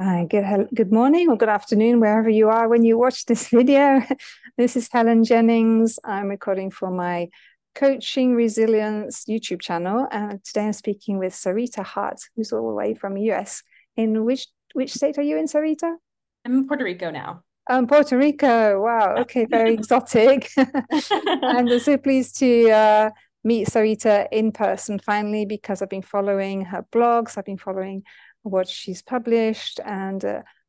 Good morning or good afternoon, wherever you are when you watch this video. This is Helen Jennings. I'm recording for my Coaching Resilience YouTube channel. And today I'm speaking with Sarita Hart, who's all the way from the US. In which state are you in, Sarita? I'm in Puerto Rico now. Puerto Rico. Wow. Okay, very exotic. And I'm so pleased to meet Sarita in person finally, because I've been following her blogs, I've been following what she's published, and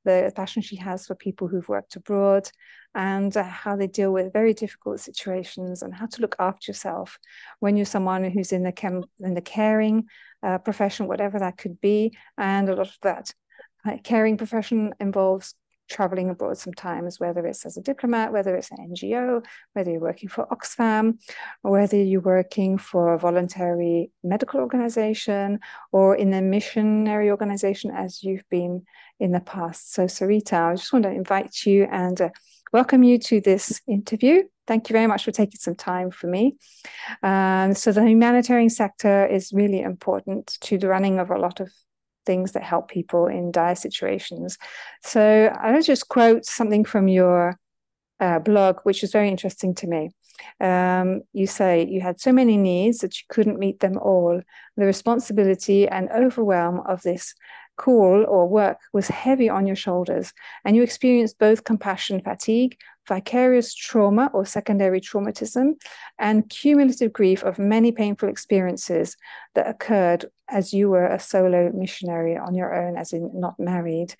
the passion she has for people who've worked abroad, and how they deal with very difficult situations, and how to look after yourself when you're someone who's in the caring profession, whatever that could be. And a lot of that caring profession involves traveling abroad sometimes, whether it's as a diplomat, whether it's an NGO, whether you're working for Oxfam, or whether you're working for a voluntary medical organization or in a missionary organization, as you've been in the past. So, Sarita, I just want to invite you and welcome you to this interview. Thank you very much for taking some time for me. So the humanitarian sector is really important to the running of a lot of things that help people in dire situations. So I'll just quote something from your blog, which is very interesting to me. You say you had so many needs that you couldn't meet them all. The responsibility and overwhelm of this call or work was heavy on your shoulders, and you experienced both compassion fatigue, vicarious trauma or secondary traumatism, and cumulative grief of many painful experiences that occurred as you were a solo missionary on your own, as in not married.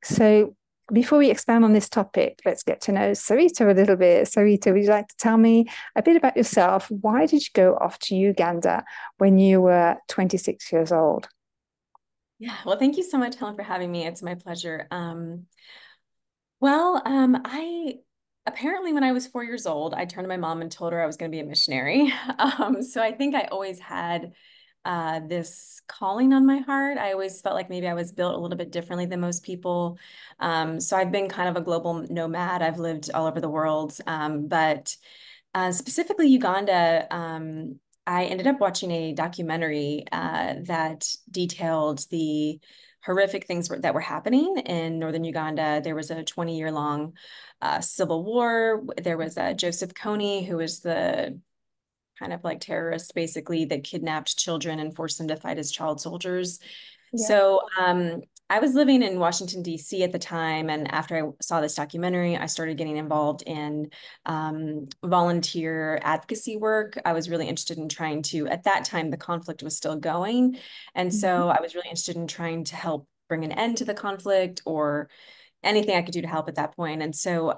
So before we expand on this topic, let's get to know Sarita a little bit. Sarita, would you like to tell me a bit about yourself? Why did you go off to Uganda when you were 26 years old? Yeah, well, thank you so much, Helen, for having me. It's my pleasure. I apparently, when I was 4 years old, I turned to my mom and told her I was going to be a missionary. So I think I always had this calling on my heart. I always felt like maybe I was built a little bit differently than most people. So I've been kind of a global nomad. I've lived all over the world, but specifically Uganda. I ended up watching a documentary that detailed the horrific things that were happening in northern Uganda. There was a 20-year-long civil war. There was Joseph Kony, who was the kind of like terrorist, basically, that kidnapped children and forced them to fight as child soldiers. Yeah. So I was living in Washington, D.C. at the time. And after I saw this documentary, I started getting involved in volunteer advocacy work. I was really interested in trying to, at that time, the conflict was still going. And Mhm. so I was really interested in trying to help bring an end to the conflict or anything I could do to help at that point. And so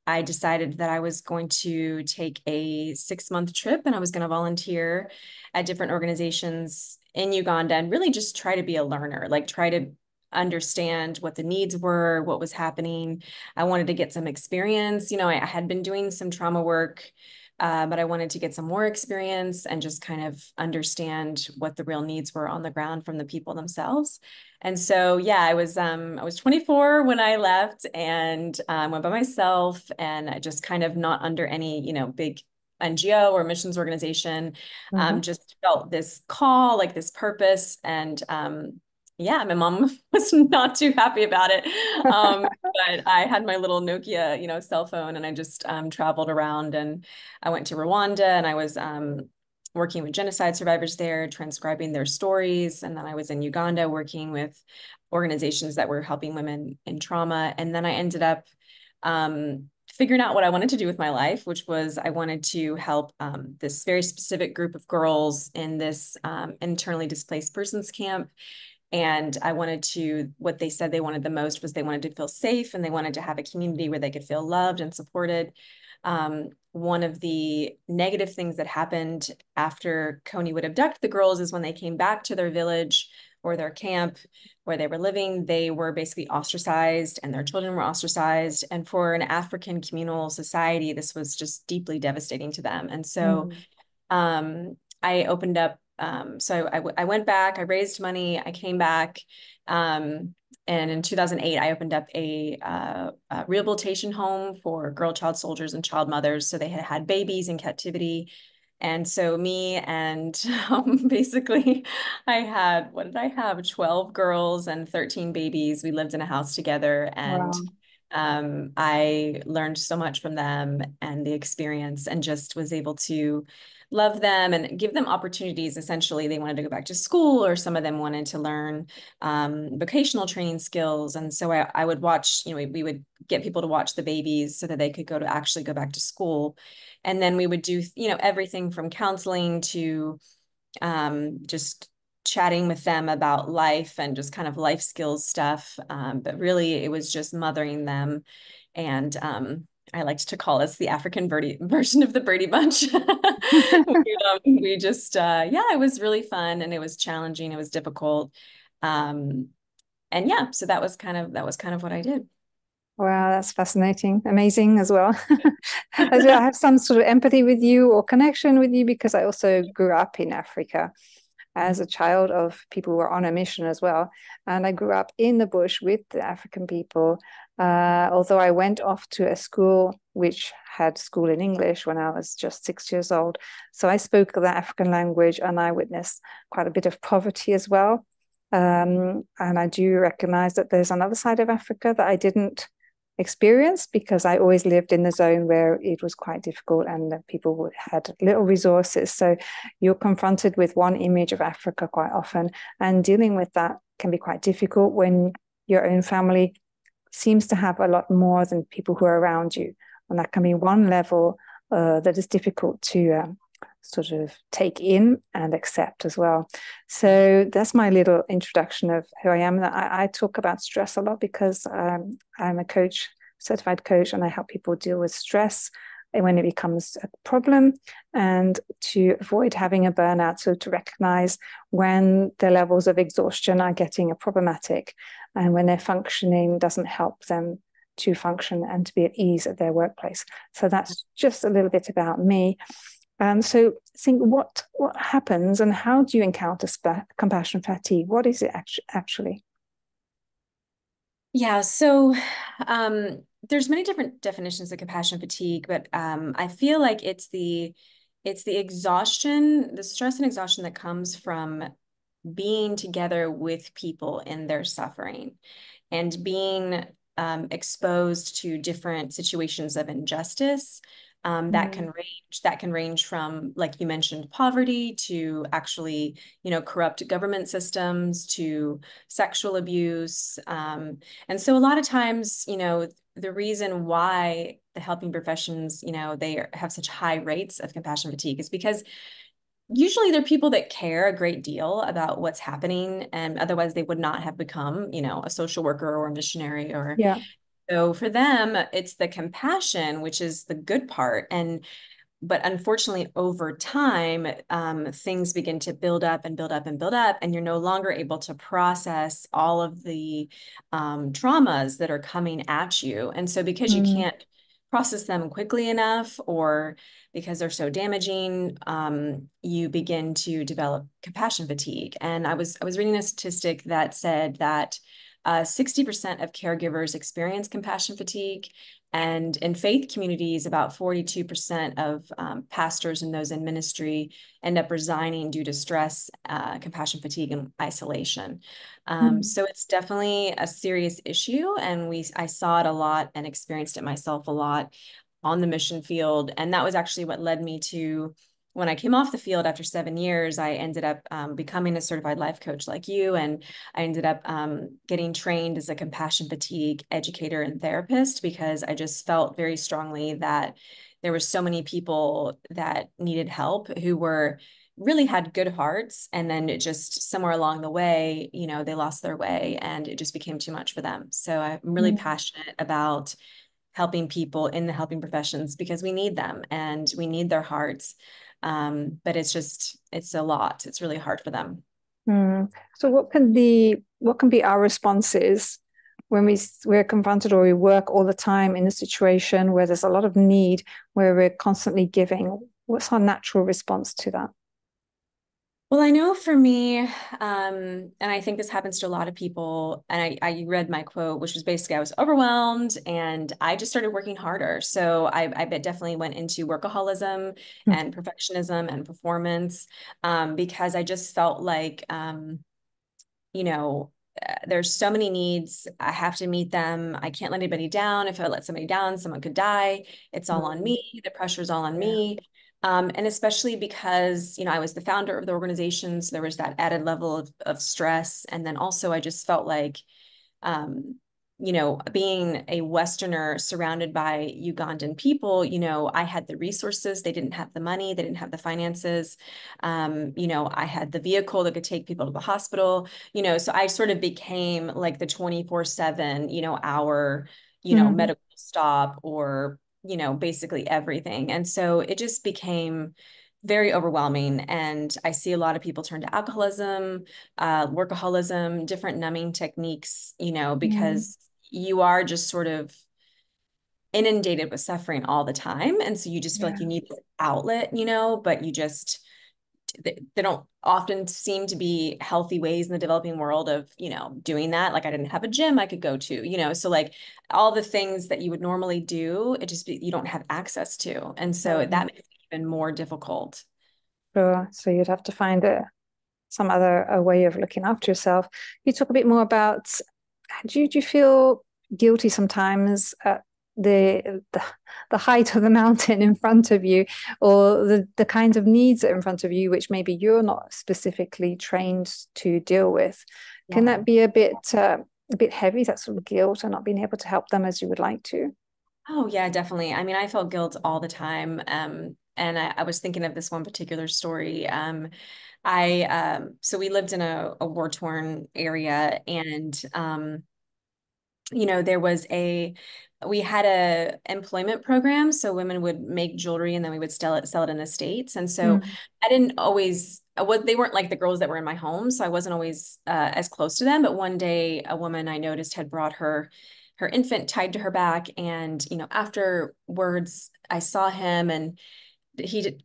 I decided that I was going to take a 6-month trip and I was going to volunteer at different organizations in Uganda and really just try to be a learner, like try to understand what the needs were, what was happening. I wanted to get some experience. I had been doing some trauma work, but I wanted to get some more experience and just kind of understand what the real needs were on the ground from the people themselves. And so, yeah, I was 24 when I left and went by myself and I just kind of not under any, big NGO or missions organization. Mhm. Just felt this call, like this purpose. And yeah, my mom was not too happy about it. But I had my little Nokia, cell phone and I just traveled around and I went to Rwanda and I was working with genocide survivors there, transcribing their stories. And then I was in Uganda working with organizations that were helping women in trauma. And then I ended up figuring out what I wanted to do with my life, which was I wanted to help this very specific group of girls in this internally displaced persons camp. And I wanted to, what they said they wanted the most was they wanted to feel safe and they wanted to have a community where they could feel loved and supported. One of the negative things that happened after Kony would abduct the girls is when they came back to their village or their camp where they were living, they were basically ostracized and their children were ostracized. And for an African communal society, this was just deeply devastating to them. And so Mm. I opened up, I went back, I raised money, I came back. And in 2008, I opened up a rehabilitation home for girl child soldiers and child mothers. So they had had babies in captivity. And so me and basically I had, what did I have? 12 girls and 13 babies. We lived in a house together, and Wow. I learned so much from them and the experience, and just was able to love them and give them opportunities. Essentially, they wanted to go back to school, or some of them wanted to learn vocational training skills. And so I would watch, we would get people to watch the babies so that they could actually go back to school. And then we would do, everything from counseling to just chatting with them about life and just kind of life skills stuff. But really, it was just mothering them. And I liked to call us the African Birdie version of the Brady Bunch. We just, yeah, it was really fun, and it was challenging. It was difficult. And yeah, so that was kind of what I did. Wow, that's fascinating, amazing as well. As well, I have some sort of empathy with you or connection with you because I also grew up in Africa as a child of people who were on a mission as well. And I grew up in the bush with the African people, although I went off to a school which had school in English when I was just 6 years old. So I spoke the African language, and I witnessed quite a bit of poverty as well. And I do recognize that there's another side of Africa that I didn't experience because I always lived in the zone where it was quite difficult and people had little resources. So you're confronted with one image of Africa quite often, and dealing with that can be quite difficult when your own family seems to have a lot more than people who are around you. And that can be one level that is difficult to sort of take in and accept as well. So that's my little introduction of who I am. I talk about stress a lot because I'm a coach, certified coach, and I help people deal with stress when it becomes a problem and to avoid having a burnout. So to recognize when the levels of exhaustion are getting problematic and when their functioning doesn't help them to function and to be at ease at their workplace. So that's just a little bit about me. So think what happens and how do you encounter compassion fatigue? What is it actually? Yeah, so there's many different definitions of compassion fatigue, but I feel like it's the exhaustion, the stress and exhaustion that comes from being together with people in their suffering and being exposed to different situations of injustice. That can range from, like you mentioned, poverty to actually, corrupt government systems to sexual abuse. And so a lot of times, the reason why the helping professions, they have such high rates of compassion fatigue is because usually they're people that care a great deal about what's happening, and otherwise they would not have become, a social worker or a missionary. Or Yeah. so for them, it's the compassion, which is the good part. But unfortunately, over time, things begin to build up and build up and build up, and you're no longer able to process all of the traumas that are coming at you. And so because you Mm. can't process them quickly enough, or because they're so damaging, you begin to develop compassion fatigue. And I was reading a statistic that said that 60% of caregivers experience compassion fatigue. And in faith communities, about 42% of pastors and those in ministry end up resigning due to stress, compassion fatigue, and isolation. Mm. So it's definitely a serious issue, and I saw it a lot and experienced it myself a lot on the mission field. And that was actually what led me to, when I came off the field after 7 years, I ended up becoming a certified life coach like you, and I ended up getting trained as a compassion fatigue educator and therapist, because I just felt very strongly that there were so many people that needed help who really had good hearts, and then it just somewhere along the way, they lost their way and it just became too much for them. So I'm really Mm. passionate about helping people in the helping professions because we need them and we need their hearts. But it's a lot. It's really hard for them. Mm. So what can be our responses when we're confronted or we work all the time in a situation where there's a lot of need, where we're constantly giving? What's our natural response to that? Well, I know for me, and I think this happens to a lot of people, and I read my quote, which was basically I was overwhelmed and I just started working harder. So I bet definitely went into workaholism and perfectionism and performance, because I just felt like, you know, there's so many needs. I have to meet them. I can't let anybody down. If I let somebody down, someone could die. It's all on Mm, me. The pressure's all on yeah. me. And especially because, I was the founder of the organization, so there was that added level of stress. And then also I just felt like, um, being a Westerner surrounded by Ugandan people, I had the resources. They didn't have the money. They didn't have the finances. I had the vehicle that could take people to the hospital, so I sort of became like the 24/7, hour, Hmm. medical stop or, basically everything. And so it just became very overwhelming. And I see a lot of people turn to alcoholism, workaholism, different numbing techniques, Mm, because you are just sort of inundated with suffering all the time. And so you just feel like yeah. you need this outlet, but they don't often seem to be healthy ways in the developing world of, doing that. Like I didn't have a gym I could go to, so like all the things that you would normally do, you don't have access to. And so that Mm. makes it even more difficult. Sure. So you'd have to find some other a way of looking after yourself. You talk a bit more about, do you feel guilty sometimes at the the height of the mountain in front of you, or the kinds of needs that are in front of you, which maybe you're not specifically trained to deal with? Can Yeah. that be a bit heavy, that sort of guilt and not being able to help them as you would like to? Oh, yeah, definitely. I mean, I felt guilt all the time. And I was thinking of this one particular story. So we lived in a war-torn area, and there was we had a employment program, so women would make jewelry and then we would sell it in the States. And so Mm, I didn't always, they weren't like the girls that were in my home, so I wasn't always as close to them. But one day, a woman I noticed had brought her infant tied to her back, and afterwards, I saw him, and he did.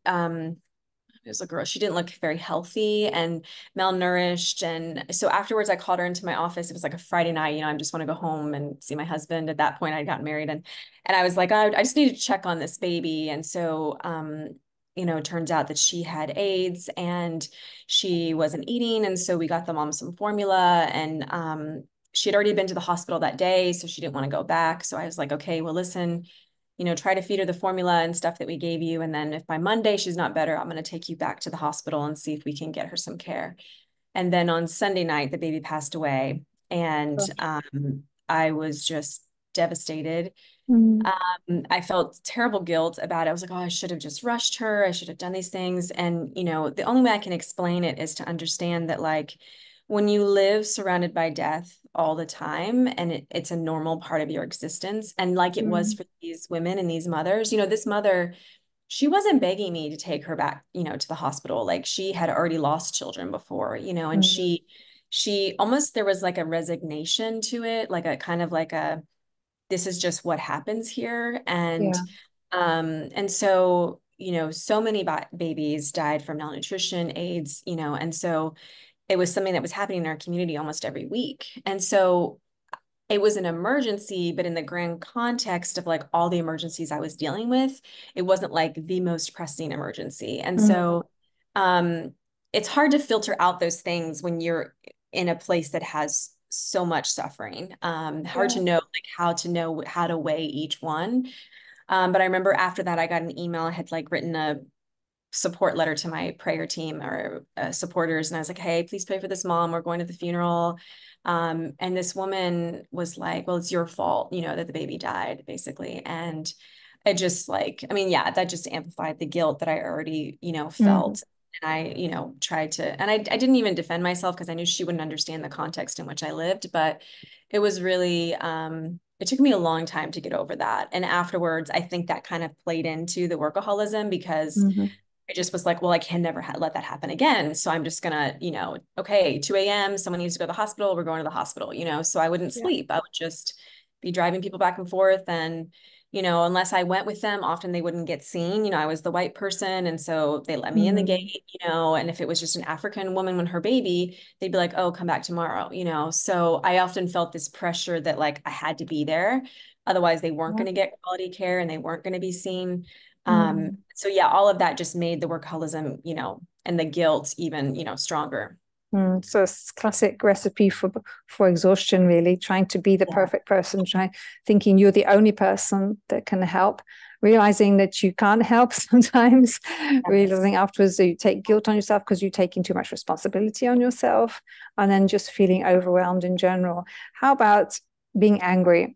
It was a girl. She didn't look very healthy and malnourished. And so afterwards, I called her into my office. It was like a Friday night. I just want to go home and see my husband. At that point, I'd gotten married, and I was like, I just need to check on this baby. And so, it turns out that she had AIDS and she wasn't eating. And so we got the mom some formula, and she had already been to the hospital that day, so she didn't want to go back. So I was like, okay, well, listen, try to feed her the formula and stuff that we gave you. And then if by Monday she's not better, I'm going to take you back to the hospital and see if we can get her some care. And then on Sunday night, the baby passed away. And gosh. I was just devastated. Mm, I felt terrible guilt about it. I was like, oh, I should have just rushed her. I should have done these things. And, the only way I can explain it is to understand that, like, when you live surrounded by death all the time and it's a normal part of your existence, and like it was mm, for these women and these mothers, this mother, she wasn't begging me to take her back, to the hospital. Like she had already lost children before, and mm, she almost, there was like a resignation to it, like a kind of like this is just what happens here. yeah. And so, so many babies died from malnutrition, AIDS, and so it was something that was happening in our community almost every week. And so it was an emergency, but in the grand context of like all the emergencies I was dealing with, it wasn't like the most pressing emergency. And Mm, so um, it's hard to filter out those things when you're in a place that has so much suffering. Hard yeah. to know how to weigh each one. But I remember after that, I got an email. I had like written a support letter to my prayer team or supporters. And I was like, hey, please pray for this mom. We're going to the funeral. And this woman was like, well, it's your fault, that the baby died, basically. And it just like, I mean, yeah, that just amplified the guilt that I already, Mm, felt. And I, tried to, and I didn't even defend myself because I knew she wouldn't understand the context in which I lived, but it was really, it took me a long time to get over that. And afterwards, I think that kind of played into the workaholism because mhm. I just was like, well, I can never let that happen again. So I'm just gonna, okay, 2 a.m., someone needs to go to the hospital, we're going to the hospital, so I wouldn't Yeah. sleep. I would just be driving people back and forth. And, unless I went with them, often they wouldn't get seen. I was the white person. And so they let me in the Mm. gate, and if it was just an African woman with her baby, they'd be like, oh, come back tomorrow, So I often felt this pressure that like I had to be there. Otherwise, they weren't Yeah. going to get quality care and they weren't going to be seen. Mm. So yeah, all of that just made the workaholism, and the guilt even, stronger. Mm. So it's classic recipe for exhaustion, really, trying to be the Yeah. perfect person, thinking you're the only person that can help, realizing that you can't help sometimes, realizing afterwards that you take guilt on yourself because you're taking too much responsibility on yourself, and then just feeling overwhelmed in general. How about being angry?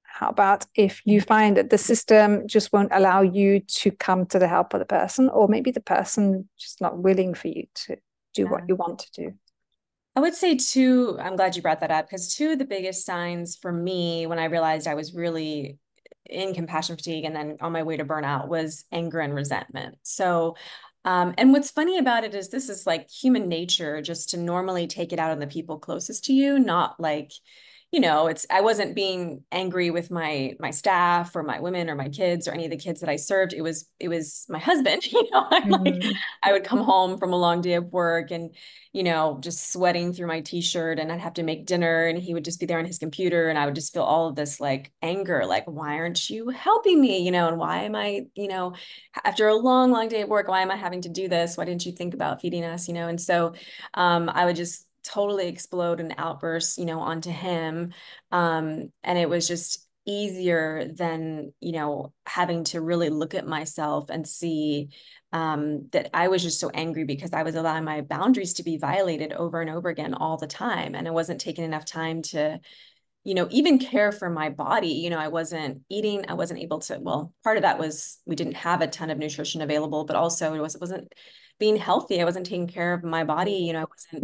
How about if you find that the system just won't allow you to come to the help of the person, or maybe the person just not willing for you to do what Yeah. you want to do? I would say I'm glad you brought that up because two of the biggest signs for me when I realized I was really in compassion fatigue and then on my way to burnout was anger and resentment. So, and what's funny about it is this is like human nature just to normally take it out on the people closest to you, not like, I wasn't being angry with my staff or my women or my kids or any of the kids that I served. It was my husband, I'm like, Mm. I would come home from a long day of work and just sweating through my t-shirt and I'd have to make dinner and he would just be there on his computer and I would just feel all of this like anger, like, why aren't you helping me? And why am I, after a long, long day of work, why am I having to do this? Why didn't you think about feeding us? And so I would just totally explode and outburst, onto him. And it was just easier than, having to really look at myself and see that I was just so angry because I was allowing my boundaries to be violated over and over again all the time. And I wasn't taking enough time to, even care for my body. I wasn't eating, I wasn't able to, well, part of that was we didn't have a ton of nutrition available, but also it wasn't being healthy. I wasn't taking care of my body. I wasn't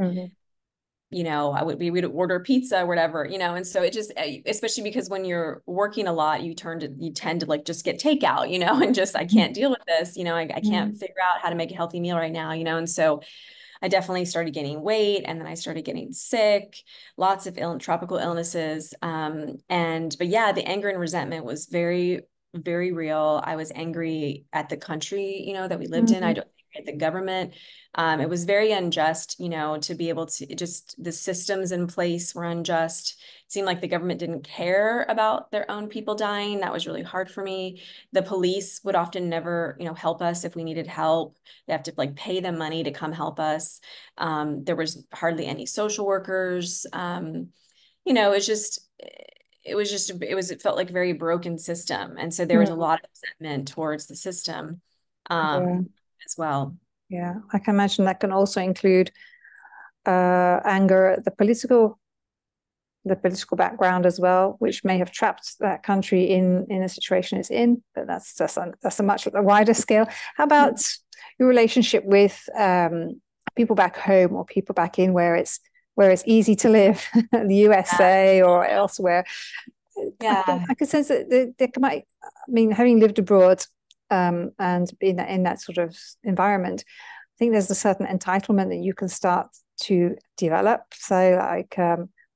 Mm-hmm. we would order pizza or whatever, and so it just, especially because when you're working a lot, you tend to like just get takeout, and just, I can't deal with this, I can't Mm-hmm. figure out how to make a healthy meal right now, and so I definitely started gaining weight and then I started getting sick, lots of tropical illnesses. But yeah, the anger and resentment was very, very real. I was angry at the country, that we lived in. I Mm-hmm. don't think at the government. It was very unjust, to be able to just the systems in place were unjust. It seemed like the government didn't care about their own people dying. That was really hard for me. The police would often never, help us if we needed help. They have to like pay them money to come help us. There was hardly any social workers. It's just, it felt like a very broken system. And so there was a Mm. lot of resentment towards the system Yeah, as well. yeah. I can imagine that can also include anger at the political background as well, which may have trapped that country in a situation it's in. But that's a much wider scale. How about your relationship with people back home or people back in where it's easy to live, the USA or elsewhere? Yeah. I can sense that there might. I mean, having lived abroad and in that sort of environment, I think there's a certain entitlement that you can start to develop. So, like,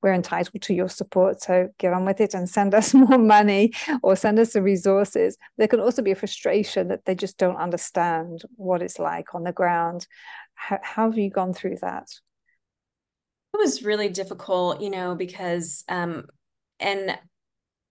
we're entitled to your support, so get on with it and send us more money or send us the resources. There can also be a frustration that they just don't understand what it's like on the ground. How have you gone through that? It was really difficult, because and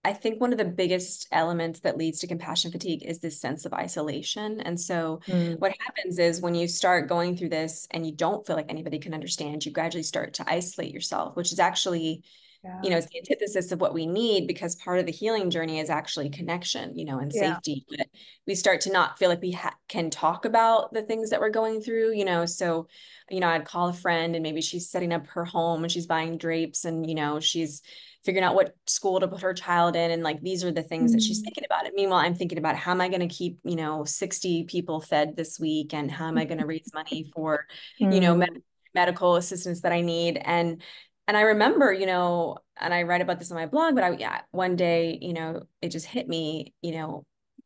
I think one of the biggest elements that leads to compassion fatigue is this sense of isolation. And so Mm. what happens is when you start going through this and you don't feel like anybody can understand, you gradually start to isolate yourself, which is actually, Yeah. it's the antithesis of what we need because part of the healing journey is actually connection, and Yeah. safety. But we start to not feel like we can talk about the things that we're going through, so, I'd call a friend and maybe she's setting up her home and she's buying drapes and, she's figuring out what school to put her child in. And like, these are the things that she's Mm. thinking about. It. Meanwhile, I'm thinking about how am I going to keep, 60 people fed this week? And how am I going to raise money for, you know, med Mm. medical assistance that I need? And I remember, and I write about this on my blog, but yeah, one day, it just hit me,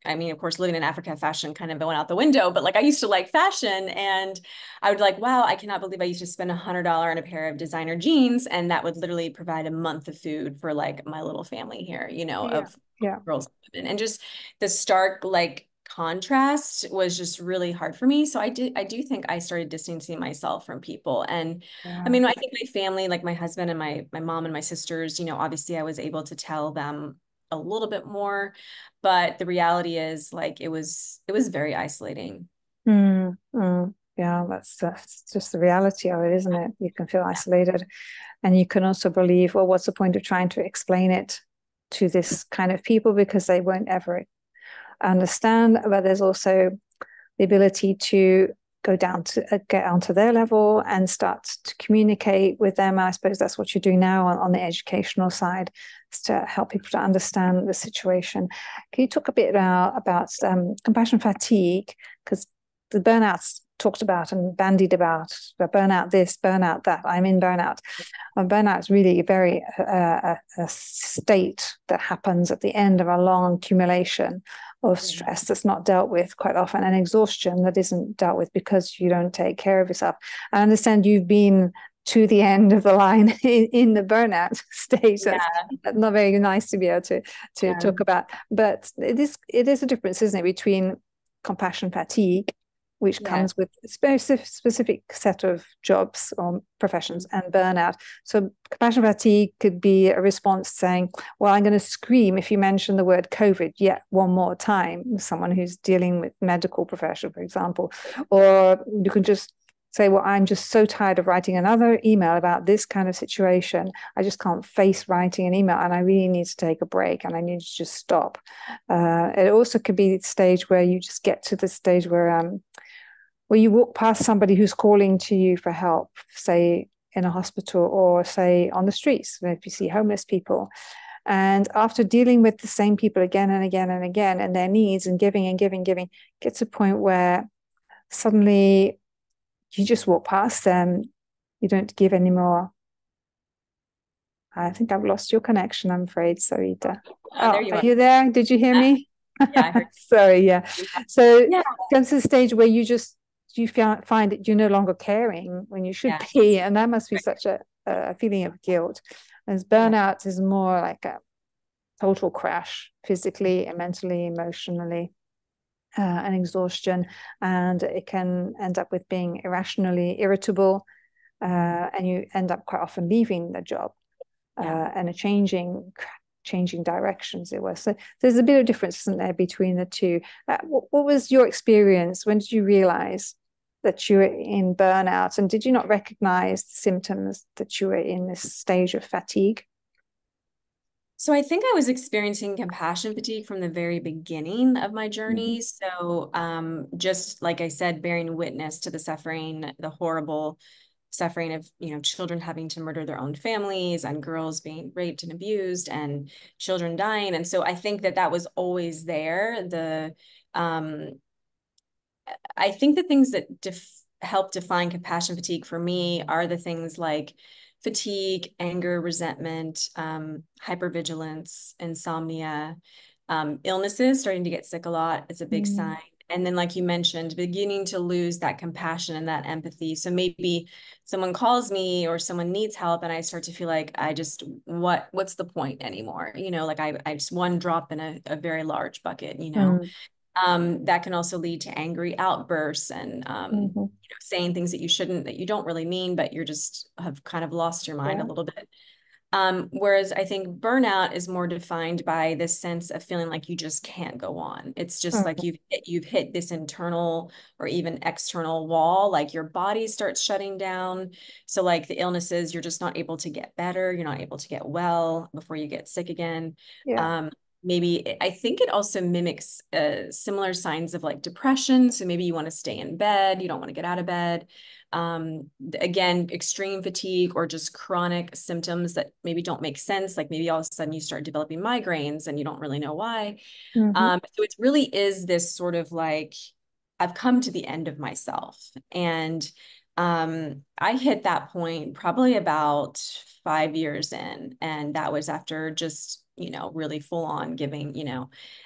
I mean, of course, living in Africa, fashion kind of went out the window, but like I used to like fashion, and I would like, wow, I cannot believe I used to spend $100 on a pair of designer jeans, and that would literally provide a month of food for like my little family here, you know, Yeah. of Yeah. girls and women. And just the stark like contrast was just really hard for me. So I do think I started distancing myself from people. And I Yeah. mean, I think my family, like my husband and my mom and my sisters, you know, obviously I was able to tell them a little bit more, but the reality is like it was very isolating. Mm, mm. Yeah, that's just the reality of it, isn't it? You can feel isolated, and you can also believe, well, what's the point of trying to explain it to this kind of people because they won't ever understand. But there's also the ability to go down to get onto their level and start to communicate with them. I suppose that's what you're doing now on the educational side, is to help people to understand the situation. Can you talk a bit about compassion fatigue? Because the burnouts talked about and bandied about, the burnout this, burnout that. I'm in burnout. Burnout is really very a state that happens at the end of a long accumulation of stress that's not dealt with quite often, and exhaustion that isn't dealt with because you don't take care of yourself. I understand you've been to the end of the line in the burnout stage. That's not very nice to be able to talk about, but it is a difference, isn't it, between compassion fatigue, which comes with a specific set of jobs or professions, and burnout. So compassion fatigue could be a response saying, well, I'm going to scream if you mention the word COVID yet one more time, someone who's dealing with medical profession, for example. Or you can just say, well, I'm just so tired of writing another email about this kind of situation. I just can't face writing an email, and I really need to take a break, and I need to just stop. It also could be the stage where you just get to the stage where you walk past somebody who's calling to you for help, say in a hospital or say on the streets, if you see homeless people. And after dealing with the same people again and again and again, and their needs, and giving, gets to a point where suddenly you just walk past them. You don't give anymore. I think I've lost your connection, I'm afraid, Sarita. There you are are. you there? Did you hear me? Yeah, I heard. Sorry, yeah. So Yeah. comes to the stage where you find that you're no longer caring when you should Yeah. be, and that must be such a feeling of guilt. As burnout is more like a total crash, physically and mentally, emotionally, and exhaustion, and it can end up with being irrationally irritable, and you end up quite often leaving the job, and changing directions. It was so there's a bit of difference, isn't there, between the two. What was your experience? When did you realize that you were in burnout, and did you not recognize the symptoms that you were in this stage of fatigue? So I think I was experiencing compassion fatigue from the very beginning of my journey. So just like I said, bearing witness to the suffering, the horrible suffering of, you know, children having to murder their own families, and girls being raped and abused, and children dying. And so I think that that was always there. I think the things that help define compassion fatigue for me are the things like fatigue, anger, resentment, hypervigilance, insomnia, illnesses. Starting to get sick a lot is a big sign. And then, like you mentioned, beginning to lose that compassion and that empathy. So maybe someone calls me or someone needs help, and I start to feel like what's the point anymore? You know, like I just one drop in a very large bucket, you know. That can also lead to angry outbursts and you know, saying things that you shouldn't, that you don't really mean, but you're just have kind of lost your mind a little bit. Whereas I think burnout is more defined by this sense of feeling like you just can't go on. It's just like you've hit this internal or even external wall, like your body starts shutting down. So like the illnesses, you're just not able to get better. You're not able to get well before you get sick again. Yeah. Maybe I think it also mimics similar signs of like depression. So maybe you want to stay in bed, you don't want to get out of bed. Again, extreme fatigue or just chronic symptoms that maybe don't make sense. Like maybe all of a sudden you start developing migraines and you don't really know why. So it really is this sort of like, I've come to the end of myself. And I hit that point probably about 5 years in, and that was after just really full on giving,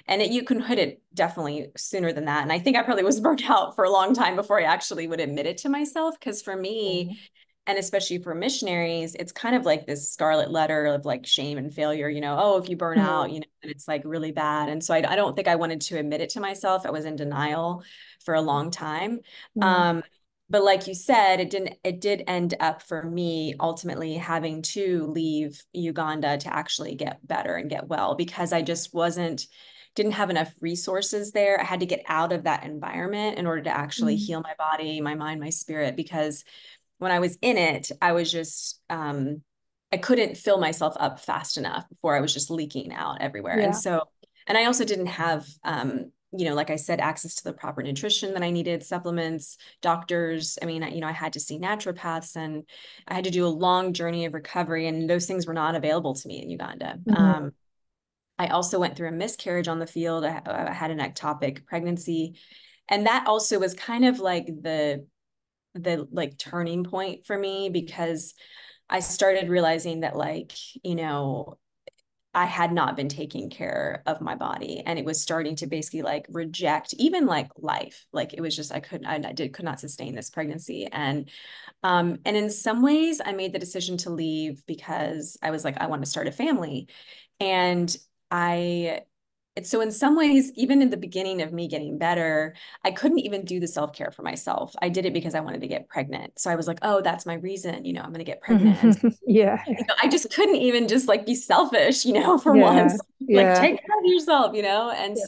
and you can hit it definitely sooner than that. And I think I probably was burnt out for a long time before I actually would admit it to myself. Because for me, and especially for missionaries, it's kind of like this scarlet letter of like shame and failure, oh, if you burn out, Mm. and it's like really bad. And so I don't think I wanted to admit it to myself. I was in denial for a long time. Mm. But like you said, it did end up for me ultimately having to leave Uganda to actually get better and get well, because I just didn't have enough resources there. I had to get out of that environment in order to actually Mm. heal my body, my mind, my spirit, because when I was in it, I was just I couldn't fill myself up fast enough before I was just leaking out everywhere. And Yeah. so, and I also didn't have like I said, access to the proper nutrition that I needed, supplements, doctors. I mean, I had to see naturopaths, and I had to do a long journey of recovery, and those things were not available to me in Uganda. Mm. I also went through a miscarriage on the field. I had an ectopic pregnancy, and that also was kind of like the like turning point for me, because I started realizing that I had not been taking care of my body, and it was starting to basically like reject even like life. Like it was just could not sustain this pregnancy. And in some ways I made the decision to leave because I was like, I want to start a family. And I so in some ways, even in the beginning of me getting better, I couldn't even do the self-care for myself. I did it because I wanted to get pregnant. So I was like, oh, that's my reason, I'm going to get pregnant. And Yeah. I just couldn't even just like be selfish, for Yeah. once, like Yeah. take care of yourself, And Yeah.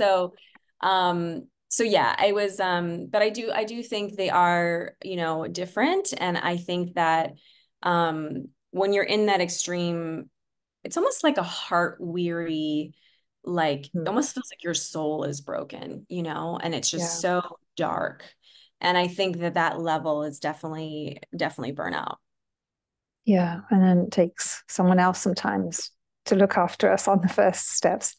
so yeah, I was, but I do think they are, different. And I think that, when you're in that extreme, it's almost like a heart weary, like it Mm. almost feels like your soul is broken, and it's just Yeah. so dark. And I think that level is definitely burnout. Yeah. And then it takes someone else sometimes to look after us on the first steps.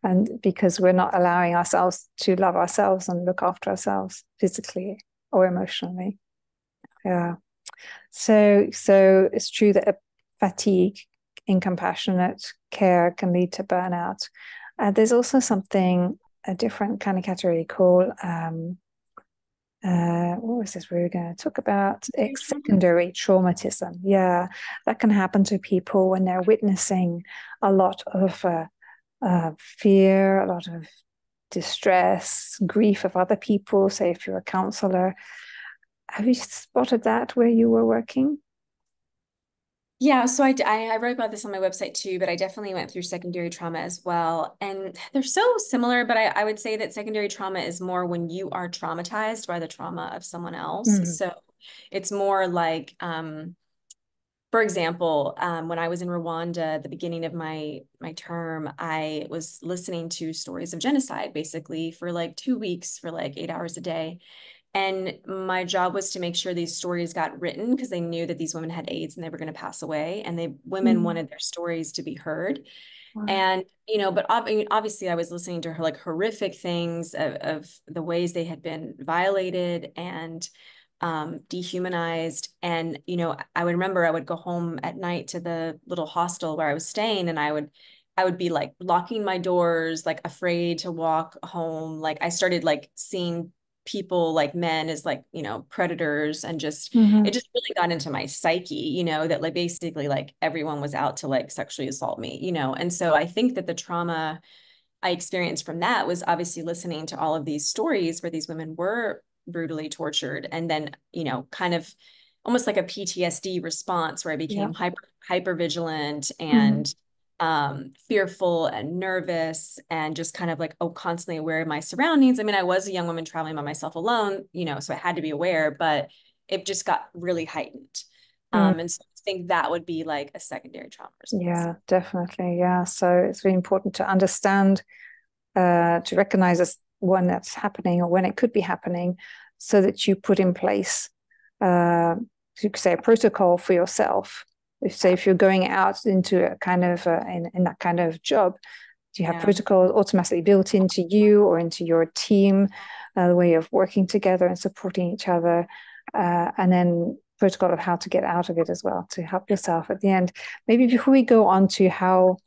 And because we're not allowing ourselves to love ourselves and look after ourselves physically or emotionally. Yeah. So it's true that fatigue in compassionate care can lead to burnout. There's also a different kind of category called what was this we were going to talk about? Secondary traumatism. Yeah, that can happen to people when they're witnessing a lot of fear, a lot of distress, grief of other people. Say, if you're a counselor, have you spotted that where you were working? Yeah, so I wrote about this on my website too, but I definitely went through secondary trauma as well. And they're so similar, but I would say that secondary trauma is more when you are traumatized by the trauma of someone else. Mm. So it's more like, for example, when I was in Rwanda at the beginning of my term, I was listening to stories of genocide basically for like 2 weeks for like 8 hours a day. And my job was to make sure these stories got written, because they knew that these women had AIDS and they were going to pass away, and women Mm. wanted their stories to be heard. Wow. And, but obviously I was listening to her like horrific things of the ways they had been violated and dehumanized. And, I would remember I would go home at night to the little hostel where I was staying, and I would be like locking my doors, like afraid to walk home. Like I started like seeing people, like men, as like, predators, and Mm-hmm. it just really got into my psyche, that like basically like everyone was out to like sexually assault me, and so I think that the trauma I experienced from that was obviously listening to all of these stories where these women were brutally tortured, and then, kind of almost like a PTSD response, where I Yeah. became hyper vigilant Mm-hmm. and fearful and nervous, and just kind of like, oh, constantly aware of my surroundings. I mean, I was a young woman traveling by myself alone, so I had to be aware, but it just got really heightened. Mm. And so I think that would be like a secondary trauma response. Yeah, definitely. Yeah. So it's really important to understand, to recognize this when that's happening or when it could be happening, so that you put in place, you could say, a protocol for yourself. If you're going out into a kind of in that kind of job, do you have Yeah. protocols automatically built into you or into your team, the way of working together and supporting each other, and then protocol of how to get out of it as well to help yourself at the end. Maybe before we go on to how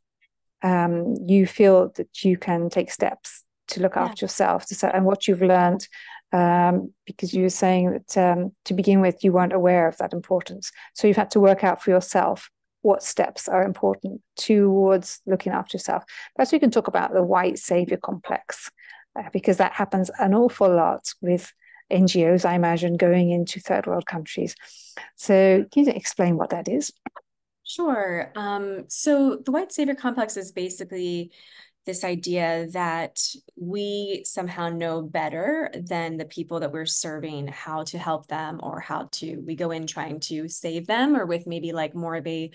you feel that you can take steps to look after yourself, and what you've learned, because you were saying that to begin with, you weren't aware of that importance. So you've had to work out for yourself what steps are important towards looking after yourself. Perhaps we can talk about the white savior complex, because that happens an awful lot with NGOs, I imagine, going into third world countries. So can you explain what that is? Sure. So the white savior complex is basically this idea that we somehow know better than the people that we're serving how to help them, or we go in trying to save them, or with maybe like more of a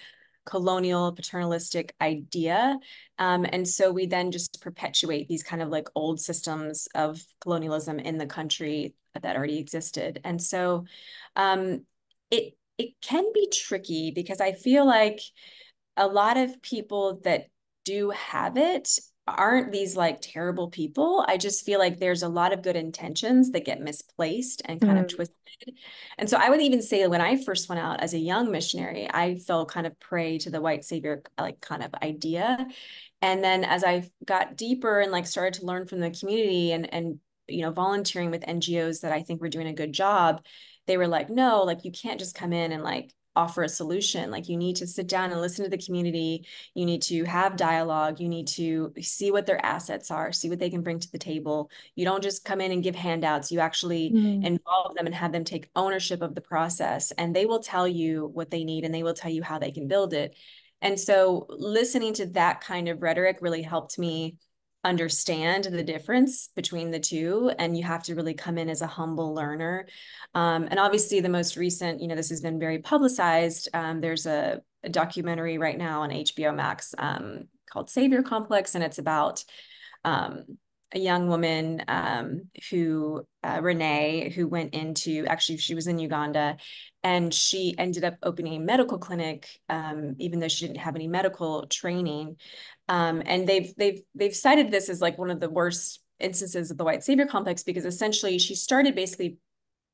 colonial paternalistic idea. And so we then just perpetuate these kind of like old systems of colonialism in the country that already existed. And so it can be tricky, because I feel like a lot of people that do have it aren't these like terrible people. I just feel like there's a lot of good intentions that get misplaced and kind of twisted. And so I would even say that when I first went out as a young missionary, I fell kind of prey to the white savior like kind of idea. And then as I got deeper and like started to learn from the community, and volunteering with NGOs that I think were doing a good job, they were like, no, like you can't just come in and like offer a solution. Like you need to sit down and listen to the community. You need to have dialogue. You need to see what their assets are, see what they can bring to the table. You don't just come in and give handouts. You actually involve them and have them take ownership of the process. And they will tell you what they need, and they will tell you how they can build it. And so listening to that kind of rhetoric really helped me understand the difference between the two. And you have to really come in as a humble learner. And obviously the most recent, this has been very publicized. There's a documentary right now on HBO Max called Savior Complex. And it's about a young woman Renee, who went into, actually, she was in Uganda, and she ended up opening a medical clinic, even though she didn't have any medical training. And they've cited this as like one of the worst instances of the white savior complex, because essentially she started basically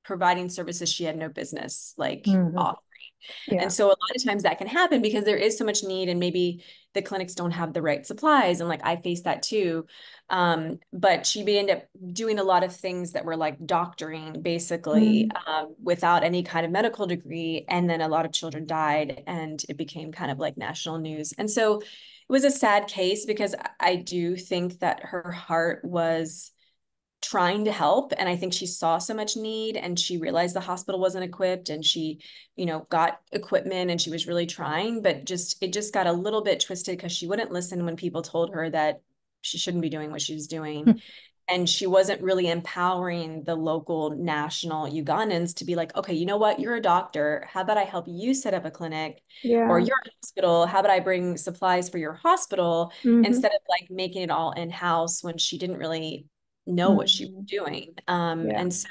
providing services she had no business like offering. And so a lot of times that can happen because there is so much need, and maybe the clinics don't have the right supplies. And like I faced that too. But she ended up doing a lot of things that were like doctoring basically, without any kind of medical degree. And then a lot of children died, and it became kind of like national news. And so it was a sad case, because I do think that her heart was trying to help. And I think she saw so much need, and she realized the hospital wasn't equipped, and she, got equipment, and she was really trying, but it just got a little bit twisted, because she wouldn't listen when people told her that she shouldn't be doing what she was doing. And she wasn't really empowering the local national Ugandans to be like, okay, you know what? You're a doctor. How about I help you set up a clinic? Or you're a hospital. How about I bring supplies for your hospital, instead of like making it all in-house, when she didn't really know what she was doing. And so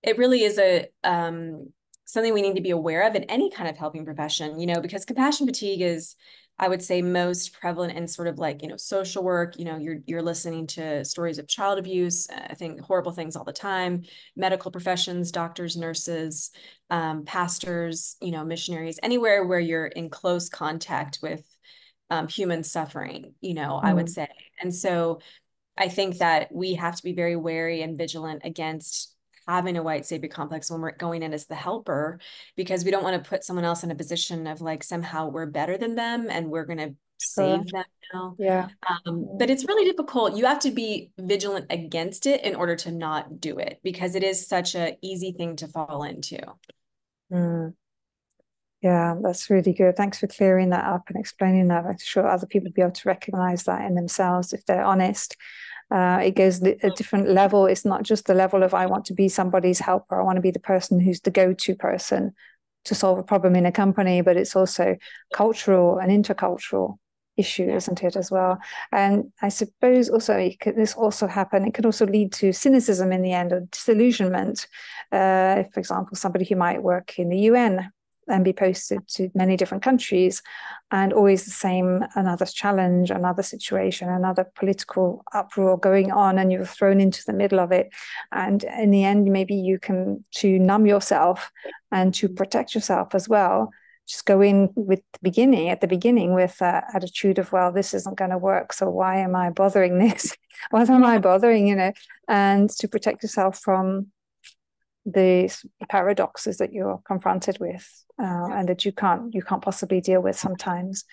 it really is something we need to be aware of in any kind of helping profession, because compassion fatigue is, I would say, most prevalent in sort of like, social work. You're listening to stories of child abuse, I think horrible things all the time, medical professions, doctors, nurses, pastors, missionaries, anywhere where you're in close contact with human suffering, I would say. And so I think that we have to be very wary and vigilant against having a white savior complex when we're going in as the helper, because we don't want to put someone else in a position of like somehow we're better than them and we're going to save them now. But it's really difficult. You have to be vigilant against it in order to not do it, because it is such an easy thing to fall into. Yeah, that's really good. Thanks for clearing that up and explaining that. I'm sure other people will be able to recognize that in themselves if they're honest. It goes a different level. It's not just the level of I want to be somebody's helper. I want to be the person who's the go-to person to solve a problem in a company, but it's also cultural and intercultural issue, isn't it, as well? And I suppose also this also happen. It could also lead to cynicism in the end, or disillusionment. For example, somebody who might work in the UN and be posted to many different countries, and always the same, another challenge, another situation, another political uproar going on, and you're thrown into the middle of it. And in the end, maybe you can, to numb yourself and to protect yourself as well, just go in with at the beginning with attitude of, well, this isn't going to work, so why am I bothering this? What am I bothering, and to protect yourself from the paradoxes that you're confronted with, and that you can't possibly deal with sometimes.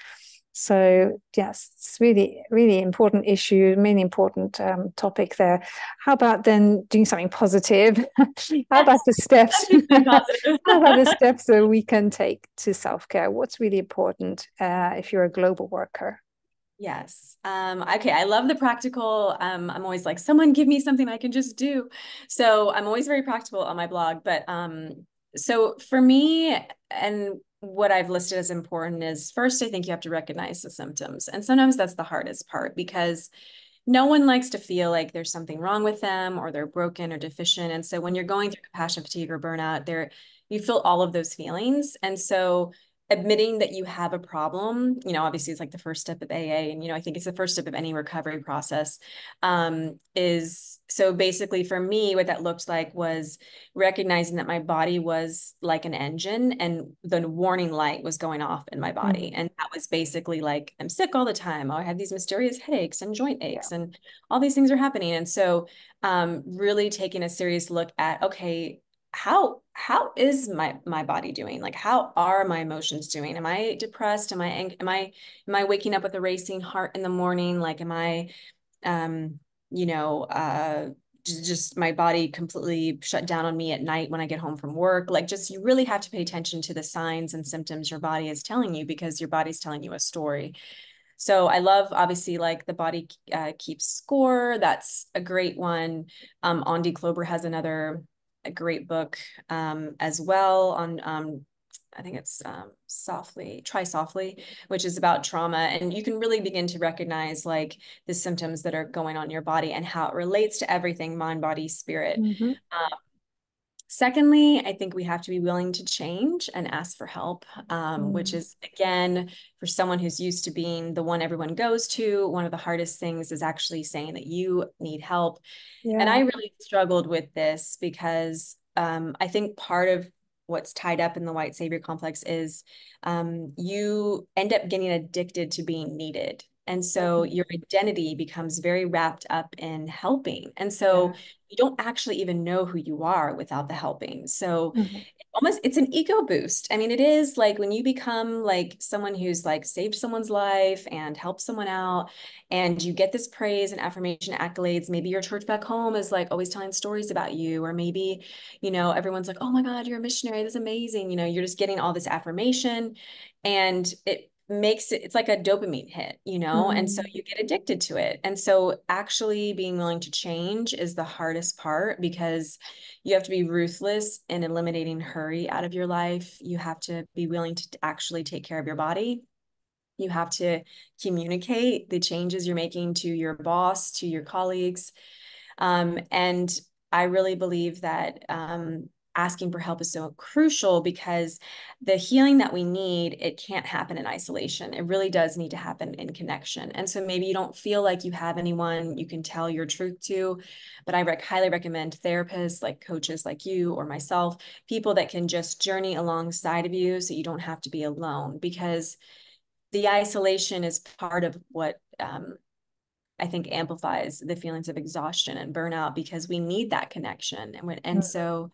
So yes, it's really, really important issue, really important topic there. How about then doing something positive? How about the steps? How about the steps that we can take to self-care? What's really important if you're a global worker? Yes. Okay. I love the practical. I'm always like, someone give me something I can just do. So I'm always very practical on my blog. But so for me, and what I've listed as important is, first, I think you have to recognize the symptoms. And sometimes that's the hardest part, because no one likes to feel like there's something wrong with them, or they're broken or deficient. And so when you're going through compassion fatigue or burnout, you feel all of those feelings. And so admitting that you have a problem, obviously it's like the first step of AA. And, I think it's the first step of any recovery process, is so basically for me, what that looked like was recognizing that my body was like an engine, and the warning light was going off in my body. And that was basically like, I'm sick all the time. Oh, I have these mysterious headaches and joint aches, and all these things are happening. And so really taking a serious look at, okay, how is my body doing? Like, how are my emotions doing? Am I depressed? Am I waking up with a racing heart in the morning? Like, am I just my body completely shut down on me at night when I get home from work? Like, just, you really have to pay attention to the signs and symptoms your body is telling you, because your body's telling you a story. So I love, obviously, like the body keeps score. That's a great one. Andy Klober has a great book as well on, I think it's Try Softly, which is about trauma. And you can really begin to recognize like the symptoms that are going on in your body and how it relates to everything, mind, body, spirit. Secondly, I think we have to be willing to change and ask for help, which is, again, for someone who's used to being the one everyone goes to, one of the hardest things is actually saying that you need help. And I really struggled with this, because I think part of what's tied up in the white savior complex is you end up getting addicted to being needed. And so your identity becomes very wrapped up in helping. And so you don't actually even know who you are without the helping. So it's an ego boost. I mean, it is like when you become like someone who's like saved someone's life and helped someone out, and you get this praise and affirmation, accolades. Maybe your church back home is like always telling stories about you, or maybe, everyone's like, oh my God, you're a missionary. That's amazing. You're just getting all this affirmation, and it's like a dopamine hit, and so you get addicted to it. And so actually being willing to change is the hardest part, because you have to be ruthless in eliminating hurry out of your life. You have to be willing to actually take care of your body. You have to communicate the changes you're making to your boss, to your colleagues. And I really believe that asking for help is so crucial, because the healing that we need, it can't happen in isolation. It really does need to happen in connection. And so maybe you don't feel like you have anyone you can tell your truth to, but I highly recommend therapists, like coaches like you or myself, people that can just journey alongside of you so you don't have to be alone, because the isolation is part of what I think amplifies the feelings of exhaustion and burnout, because we need that connection. And so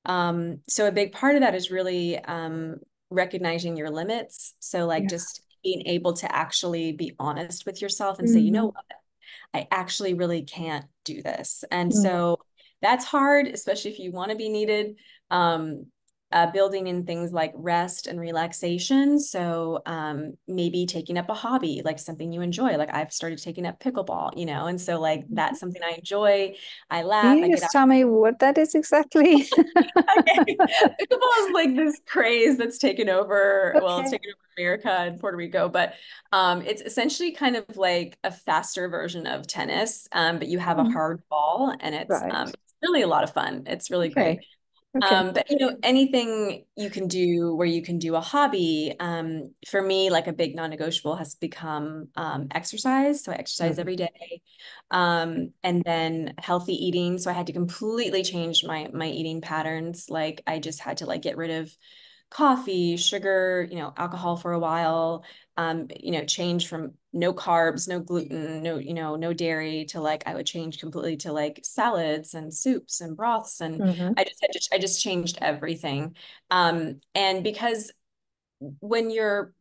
a big part of that is really recognizing your limits. So like just being able to actually be honest with yourself and say, you know what, I actually really can't do this. And so that's hard, especially if you want to be needed. Building in things like rest and relaxation. So maybe taking up a hobby, like something you enjoy. Like I've started taking up pickleball, and so like that's something I enjoy. I laugh. Can you just tell me what that is exactly? Okay. Pickleball is like this craze that's taken over. Well, it's taken over America and Puerto Rico, but it's essentially kind of like a faster version of tennis, but you have a hard ball, and it's really a lot of fun. It's really great. But anything you can do where you can do a hobby, for me, like a big non-negotiable has become exercise. So I exercise every day. And then healthy eating. So I had to completely change my eating patterns. Like I just had to like get rid of coffee, sugar, alcohol for a while, change from no carbs, no gluten, no dairy to like, I would change completely to like salads and soups and broths. And Mm-hmm. I just changed everything. And because when you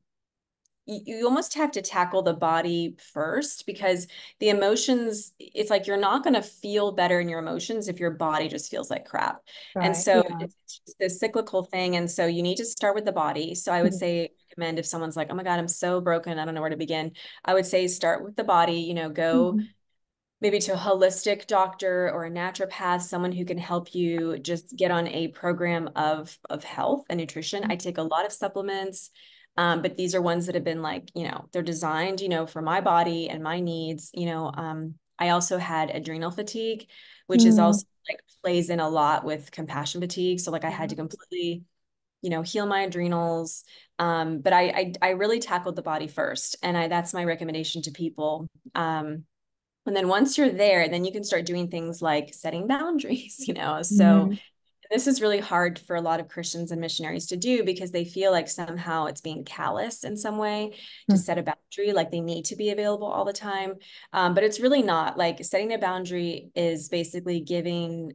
almost have to tackle the body first, because the emotions, it's like you're not going to feel better in your emotions if your body just feels like crap. And Right. so Yeah. it's just this cyclical thing. And so you need to start with the body. So I would Mm-hmm. say, recommend if someone's like, oh my God, I'm so broken, I don't know where to begin. I would say start with the body, go Mm-hmm. maybe to a holistic doctor or a naturopath, someone who can help you just get on a program of health and nutrition. I take a lot of supplements, but these are ones that have been like, they're designed, for my body and my needs. I also had adrenal fatigue, which is Mm. also like plays in a lot with compassion fatigue. So like I had to Yeah. completely, heal my adrenals. But I really tackled the body first, and that's my recommendation to people. And then once you're there, then you can start doing things like setting boundaries, So Mm. this is really hard for a lot of Christians and missionaries to do because they feel like somehow it's being callous in some way to Mm. set a boundary, like they need to be available all the time. But it's really not. Like setting a boundary is basically giving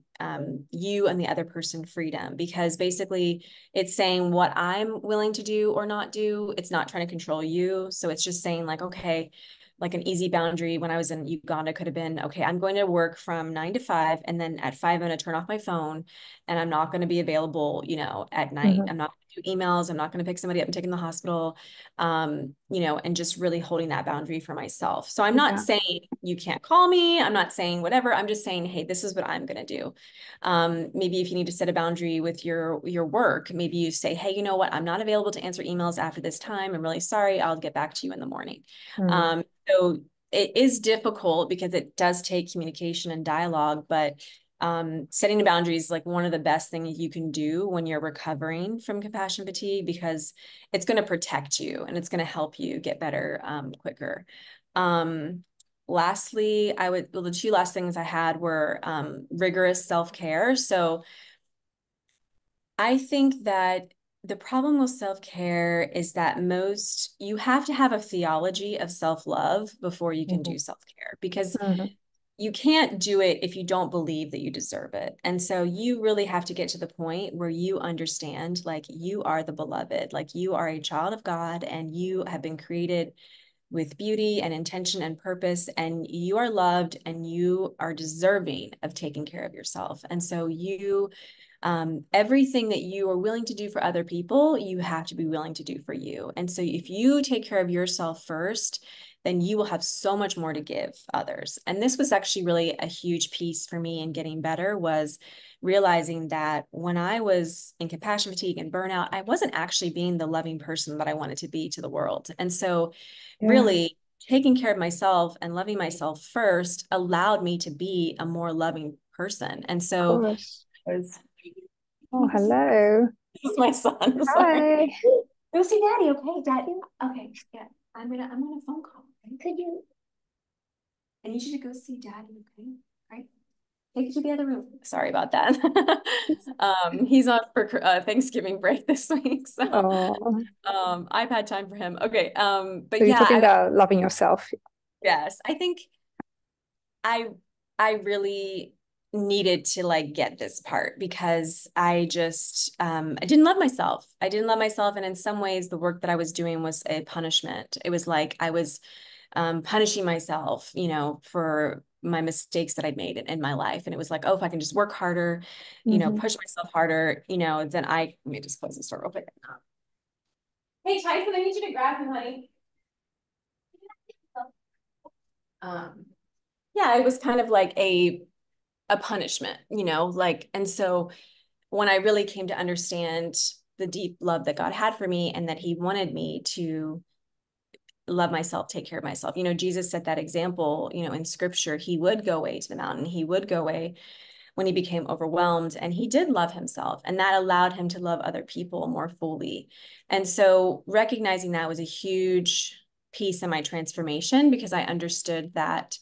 you and the other person freedom, because basically it's saying what I'm willing to do or not do. It's not trying to control you. So it's just saying like, okay, like an easy boundary when I was in Uganda could have been, okay, I'm going to work from 9 to 5, and then at 5, I'm going to turn off my phone, and I'm not going to be available, at night. Mm-hmm. I'm not going to do emails. I'm not going to pick somebody up and take them to the hospital, and just really holding that boundary for myself. So I'm not Yeah. saying you can't call me. I'm not saying whatever. I'm just saying, hey, this is what I'm going to do. Maybe if you need to set a boundary with your work, maybe you say, hey, you know what? I'm not available to answer emails after this time. I'm really sorry. I'll get back to you in the morning. Mm. So it is difficult because it does take communication and dialogue, but setting a boundary is like one of the best things you can do when you're recovering from compassion fatigue, because it's going to protect you and it's going to help you get better quicker. Lastly, the two last things I had were rigorous self-care. So I think that the problem with self-care is that you have to have a theology of self-love before you can Mm-hmm. do self-care, because Mm-hmm. you can't do it if you don't believe that you deserve it. And so you really have to get to the point where you understand, like, you are the beloved, like you are a child of God, and you have been created with beauty and intention and purpose, and you are loved, and you are deserving of taking care of yourself. And so everything that you are willing to do for other people, you have to be willing to do for you. And so if you take care of yourself first, then you will have so much more to give others. And this was actually really a huge piece for me in getting better, was realizing that when I was in compassion fatigue and burnout, I wasn't actually being the loving person that I wanted to be to the world. And so Yeah. really taking care of myself and loving myself first allowed me to be a more loving person. And Of so course. was Oh, hello. this is my son. Sorry. Hi. Go see daddy, okay? Daddy. Okay, yeah. I'm on a phone call. Okay? Could you? I need you to go see daddy, okay? Right? Take you to the other room. Sorry about that. He's on for Thanksgiving break this week, so Oh, I've had time for him. Okay. so But you're yeah, talking about loving yourself. yes, I think I I really needed to like get this part, because I didn't love myself. I didn't love myself, and in some ways the work that I was doing was a punishment. It was like I was punishing myself, for my mistakes that I'd made in my life. And it was like, oh, if I can just work harder, Hmm. push myself harder, then let me just close this door real quick. Hey, Tyson, I need you to grab him, honey. Um, yeah, it was kind of like a punishment, like, and so when I really came to understand the deep love that God had for me, and that he wanted me to love myself, take care of myself. Jesus set that example, in scripture. He would go away to the mountain. He would go away when he became overwhelmed, and he did love himself, and that allowed him to love other people more fully. And so recognizing that was a huge piece in my transformation, because I understood that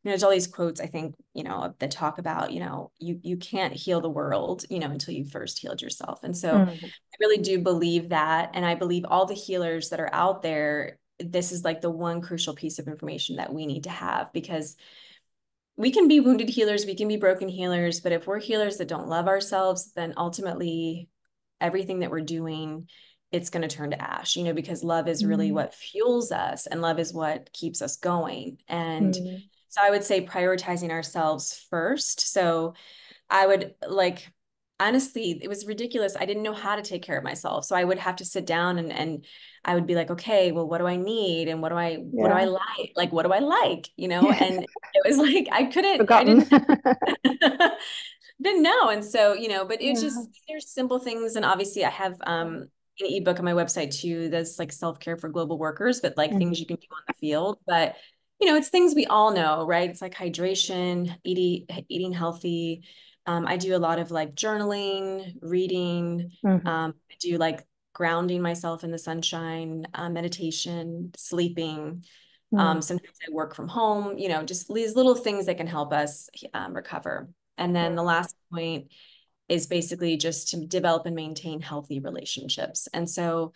there's all these quotes, I think, that talk about, you can't heal the world, until you first healed yourself. And so I really do believe that. And I believe all the healers that are out there, this is like the one crucial piece of information that we need to have, because we can be wounded healers, we can be broken healers, but if we're healers that don't love ourselves, then ultimately everything that we're doing, it's going to turn to ash, because love is really what fuels us, and love is what keeps us going. And so I would say prioritizing ourselves first. So I would honestly, it was ridiculous. I didn't know how to take care of myself. So I would have to sit down and I would be like, okay, well, what do I need? And what do I like? Like, what do I like? And it was like, I Forgotten. didn't know. And so, but it's Yeah. just, there's simple things. And obviously I have, an ebook on my website too, that's like self-care for global workers, but like things you can do on the field. But, it's things we all know, right? It's like hydration, eating healthy. I do a lot of like journaling, reading. I do like grounding myself in the sunshine, meditation, sleeping. Sometimes I work from home, just these little things that can help us recover. And then the last point is basically just to develop and maintain healthy relationships. And so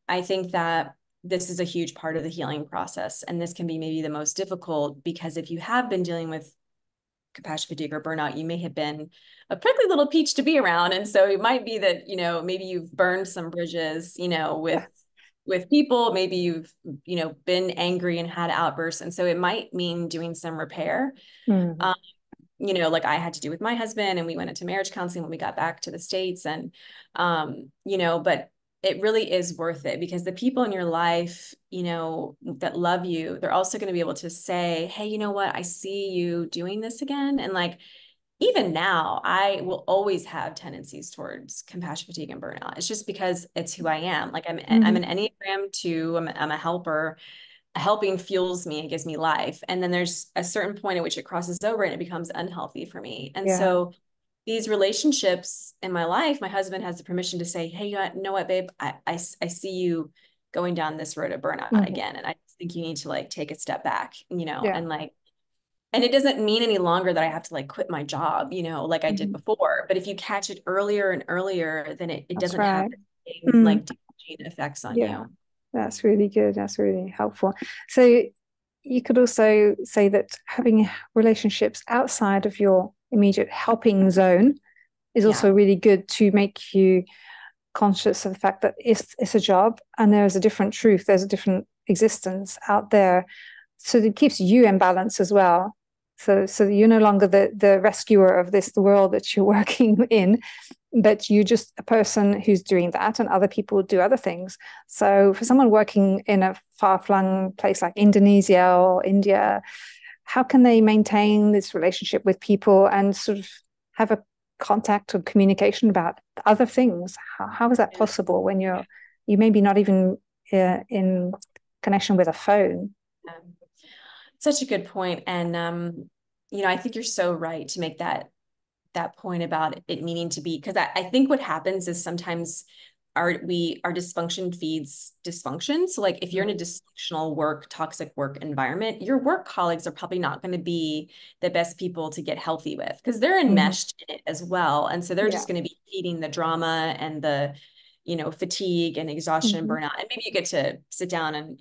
I think that this is a huge part of the healing process. And this can be maybe the most difficult, because if you have been dealing with compassion fatigue or burnout, you may have been a prickly little peach to be around. And so it might be that, maybe you've burned some bridges, with people, maybe you've, been angry and had outbursts. And so it might mean doing some repair. Like I had to do with my husband, and we went into marriage counseling when we got back to the States. And, but it really is worth it, because the people in your life, that love you, they're also going to be able to say, hey, you know what? I see you doing this again. And like, even now, I will always have tendencies towards compassion fatigue and burnout. It's just because it's who I am. Like I'm an Enneagram 2. I'm a helper. Helping fuels me and gives me life. And then there's a certain point at which it crosses over and it becomes unhealthy for me. And so these relationships in my life, my husband has the permission to say, hey, you know what, babe, I see you going down this road of burnout again. And I think you need to like take a step back, and like, and it doesn't mean any longer that I have to like quit my job, like I did before. But if you catch it earlier and earlier, then it doesn't have the same like damaging effects on you. That's really good. That's really helpful. So you could also say that having relationships outside of your immediate helping zone is also really good to make you conscious of the fact that it's a job, and there's a different truth, there's a different existence out there. So it keeps you in balance as well. So you're no longer the rescuer of the world that you're working in, but you're just a person who's doing that, and other people do other things. So for someone working in a far-flung place like Indonesia or India, how can they maintain this relationship with people and sort of have a contact or communication about other things? How is that possible when you maybe not even in connection with a phone? Such a good point. And I think you're so right to make that point about it needing to be, because I think what happens is sometimes our dysfunction feeds dysfunction. So like if you're in a dysfunctional toxic work environment, your work colleagues are probably not going to be the best people to get healthy with, because they're enmeshed in it as well. And so they're just going to be feeding the drama and the, fatigue and exhaustion and burnout. And maybe you get to sit down and,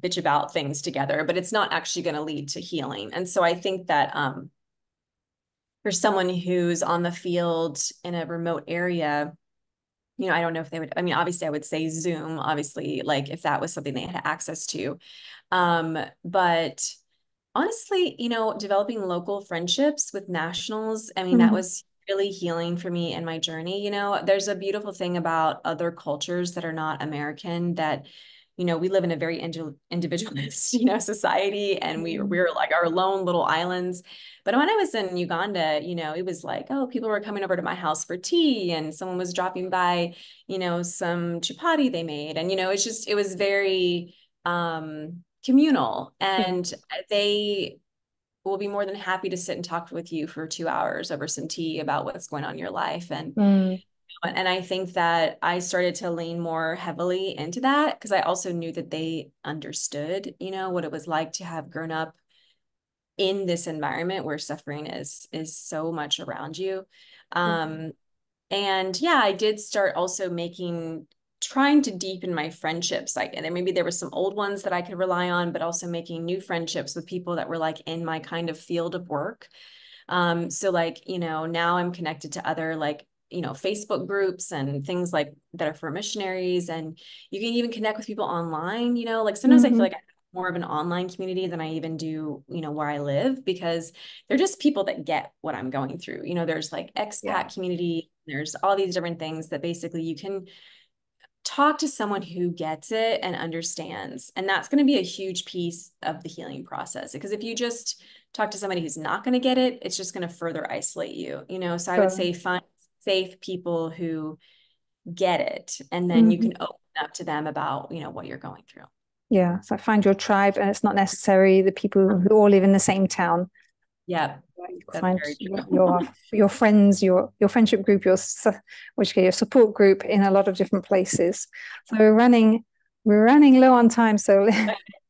bitch about things together, but it's not actually going to lead to healing. And so I think that, for someone who's on the field in a remote area, I don't know if they would, obviously I would say Zoom, obviously, like if that was something they had access to. But honestly, developing local friendships with nationals, that was really healing for me in my journey. There's a beautiful thing about other cultures that are not American, that we live in a very individualist, society, and we're like our lone little islands. But when I was in Uganda, it was like, oh, people were coming over to my house for tea, and someone was dropping by, some chapati they made. And, it was very communal, and they will be more than happy to sit and talk with you for 2 hours over some tea about what's going on in your life. And I think that I started to lean more heavily into that, because I also knew that they understood, what it was like to have grown up in this environment where suffering is so much around you. Um, and yeah, I did start also trying to deepen my friendships. Like, and then maybe there were some old ones that I could rely on, but also making new friendships with people that were like in my kind of field of work. So like, now I'm connected to other like, Facebook groups and things like that are for missionaries. And you can even connect with people online, like sometimes I feel Mm-hmm. like I have more of an online community than I even do, where I live, because they're just people that get what I'm going through. There's like Yeah. expat community, there's all these different things that basically you can talk to someone who gets it and understands. And that's going to be a huge piece of the healing process. Because if you just talk to somebody who's not going to get it, it's just going to further isolate you. So I would Sure. say find safe people who get it, and then you Mm-hmm. can open up to them about, what you're going through. Yeah. So find your tribe, and it's not necessarily the people who all live in the same town. Yeah, You that's find very true. your friends, your friendship group, your support group in a lot of different places. So we're running low on time. So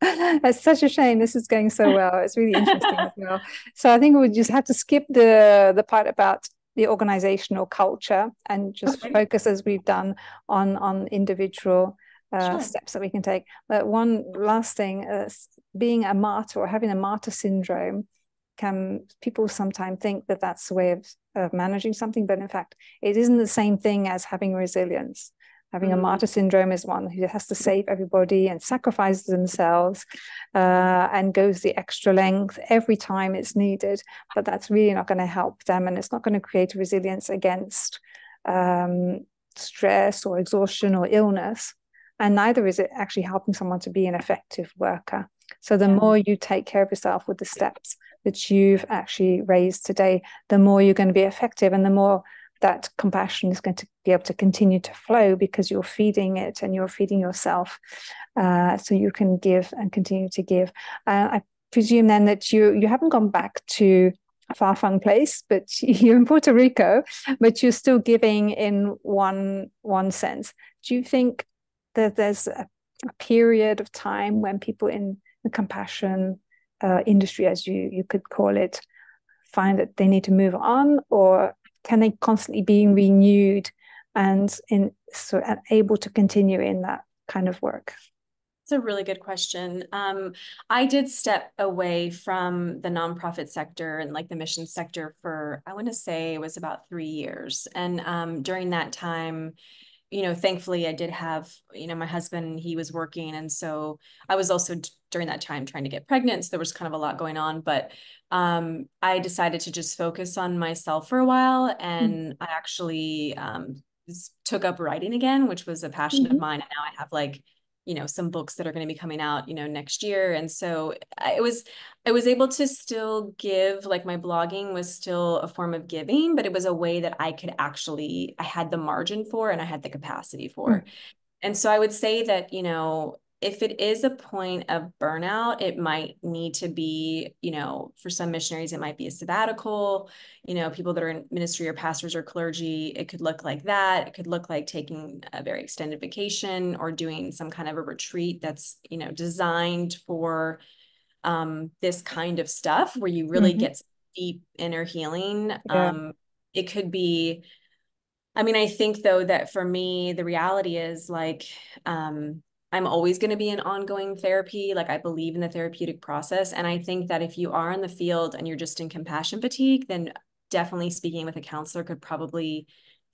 it's such a shame. This is going so well. It's really interesting as well. So I think we just have to skip the part about the organizational culture and just Okay, focus, as we've done, on individual sure. steps that we can take. But one last thing, being a martyr or having a martyr syndrome, can people sometimes think that that's a way of managing something, but in fact it isn't the same thing as having resilience. Having a Mm, martyr syndrome is one who has to save everybody and sacrifices themselves, and goes the extra length every time it's needed, but that's really not going to help them, and it's not going to create resilience against um, stress or exhaustion or illness, and neither is it actually helping someone to be an effective worker. So the yeah. more you take care of yourself with the steps that you've actually raised today, the more you're going to be effective, and the more that compassion is going to be able to continue to flow, because you're feeding it and you're feeding yourself, so you can give and continue to give. I presume then that you haven't gone back to a far-flung place, but you're in Puerto Rico, but you're still giving in one sense. Do you think that there's a period of time when people in the compassion industry, as you could call it, find that they need to move on, or can they constantly be renewed and able to continue in that kind of work? It's a really good question. I did step away from the nonprofit sector and like the mission sector for, I want to say it was about 3 years. And during that time, thankfully I did have, my husband, he was working. And so I was also during that time trying to get pregnant. So there was kind of a lot going on, but I decided to just focus on myself for a while. And I actually took up writing again, which was a passion of Mm-hmm. mine. And now I have like, some books that are going to be coming out, next year. And so I was able to still give, like my blogging was still a form of giving, but it was a way that I had the margin for, and I had the capacity for. And so I would say that, if it is a point of burnout, it might need to be, for some missionaries, it might be a sabbatical, people that are in ministry or pastors or clergy, it could look like that. It could look like taking a very extended vacation or doing some kind of a retreat that's, designed for this kind of stuff where you really Mm-hmm. get deep inner healing. Yeah. It could be, I mean, I think though that for me, the reality is like, I'm always going to be in ongoing therapy. Like I believe in the therapeutic process. And I think that if you are in the field and you're just in compassion fatigue, then definitely speaking with a counselor could probably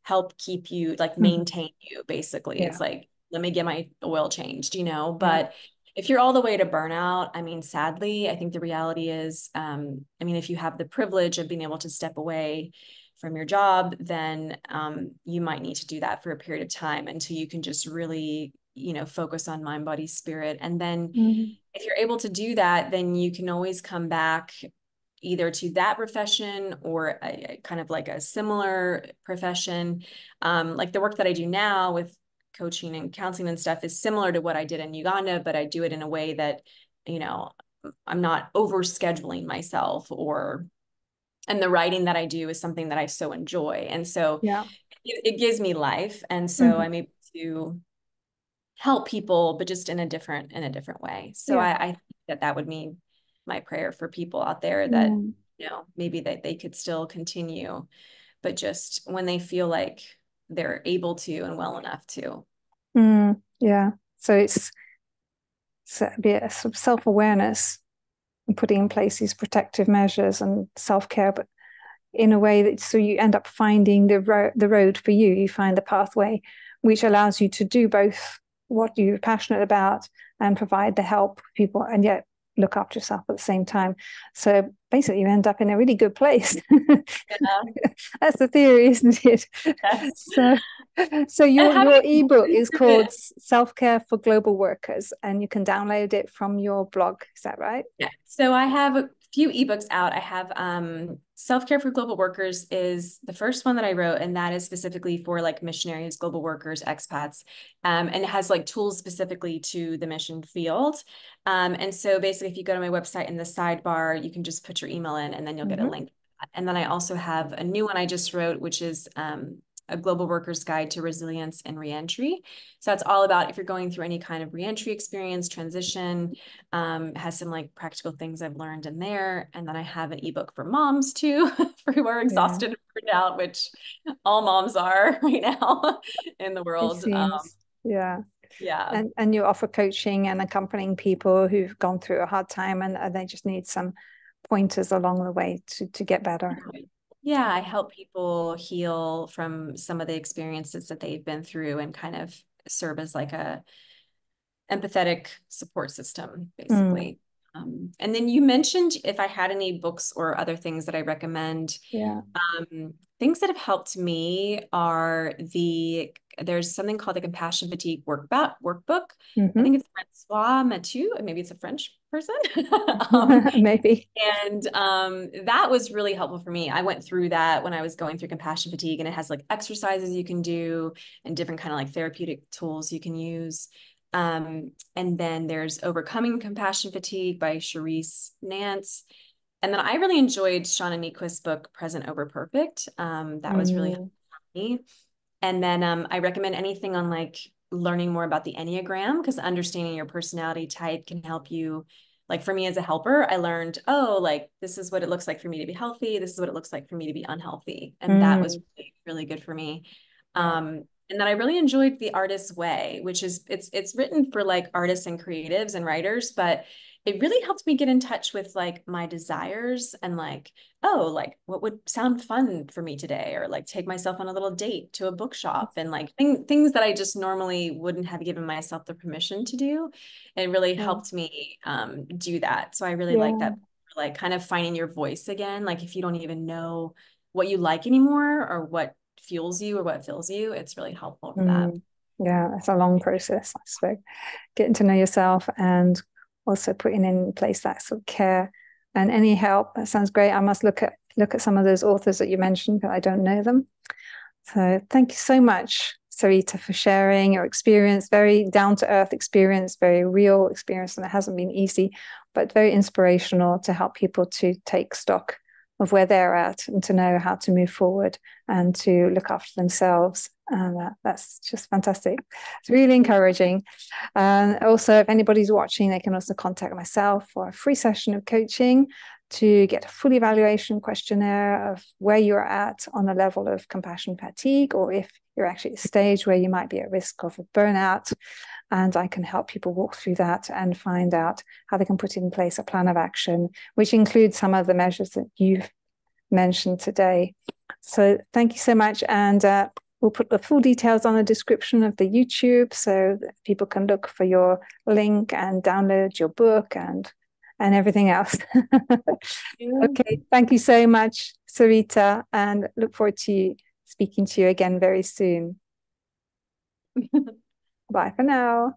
help keep you, like Mm-hmm. maintain you basically. It's Yeah. like, let me get my oil changed, Yeah. but if you're all the way to burnout, I mean, sadly, I think the reality is, I mean, if you have the privilege of being able to step away from your job, then you might need to do that for a period of time until you can just really, focus on mind, body, spirit. And then Mm-hmm. if you're able to do that, then you can always come back either to that profession or kind of like a similar profession. Like the work that I do now with coaching and counseling and stuff is similar to what I did in Uganda, but I do it in a way that, you know, I'm not over scheduling myself, and the writing that I do is something that I so enjoy. And so Yeah. it gives me life. And so Mm-hmm. I'm able to help people, but just in a different way. So Yeah. I think that would mean my prayer for people out there that, you know, maybe that they could still continue, but just when they feel like they're able to and well enough to. Yeah. So it's a bit of self-awareness and putting in place these protective measures and self-care, but in a way that so you end up finding the road for you. You find the pathway which allows you to do both what you're passionate about and provide the help for people, and yet look after yourself at the same time. So basically, you end up in a really good place. Yeah. That's the theory, isn't it? Yes. So your ebook is called it? Self-Care for Global Workers, and you can download it from your blog. Is that right? Yeah. So I have a few ebooks out. I have Self-Care for Global Workers is the first one that I wrote, and that is specifically for like missionaries, global workers, expats, and it has like tools specifically to the mission field. And so basically, if you go to my website in the sidebar, you can just put your email in, and then you'll get a link. And then I also have a new one I just wrote, which is a Global Workers Guide to Resilience and Reentry. So that's all about if you're going through any kind of reentry experience, transition, has some like practical things I've learned in there. And then I have an ebook for moms too, for who are exhausted and burned out, which all moms are right now in the world. It seems, yeah. Yeah. And you offer coaching and accompanying people who've gone through a hard time, and they just need some pointers along the way to get better. Yeah, I help people heal from some of the experiences that they've been through and kind of serve as like a empathetic support system, basically. And then you mentioned if I had any books or other things that I recommend. Yeah. Things that have helped me are there's something called the Compassion Fatigue workbook. I think it's Francois Mathieu, maybe it's a French person. Maybe. And that was really helpful for me. I went through that when I was going through compassion fatigue, and it has like exercises you can do and different kind of like therapeutic tools you can use. And then there's Overcoming Compassion Fatigue by Cherise Nance. And then I really enjoyed Shauna Niequist's book, Present Over Perfect. That was really helpful for me. And then I recommend anything on like learning more about the Enneagram, because understanding your personality type can help you. Like for me as a helper, I learned, oh, like this is what it looks like for me to be healthy. This is what it looks like for me to be unhealthy. And that was really, really good for me. And then I really enjoyed The Artist's Way, which is it's written for like artists and creatives and writers, but it really helped me get in touch with like my desires and like, oh, like what would sound fun for me today, or like take myself on a little date to a bookshop, and like things that I just normally wouldn't have given myself the permission to do. It really helped me do that. So I really like that, like kind of finding your voice again. Like if you don't even know what you like anymore or what fuels you or what fills you, it's really helpful for that. Yeah, it's a long process, I suppose. Getting to know yourself and also putting in place that sort of care and any help. That sounds great. I must look at some of those authors that you mentioned, but I don't know them. So thank you so much, Sarita, for sharing your experience, very down-to-earth experience, very real experience, and it hasn't been easy, but very inspirational to help people to take stock of where they're at and to know how to move forward and to look after themselves. And that's just fantastic. It's really encouraging. And also, if anybody's watching, they can also contact myself for a free session of coaching to get a full evaluation questionnaire of where you're at on the level of compassion fatigue, or if you're actually at a stage where you might be at risk of a burnout. And I can help people walk through that and find out how they can put in place a plan of action, which includes some of the measures that you've mentioned today. So thank you so much. And we'll put the full details on the description of the YouTube so that people can look for your link and download your book and everything else. Okay, thank you so much, Sarita, and look forward to speaking to you again very soon. Bye for now.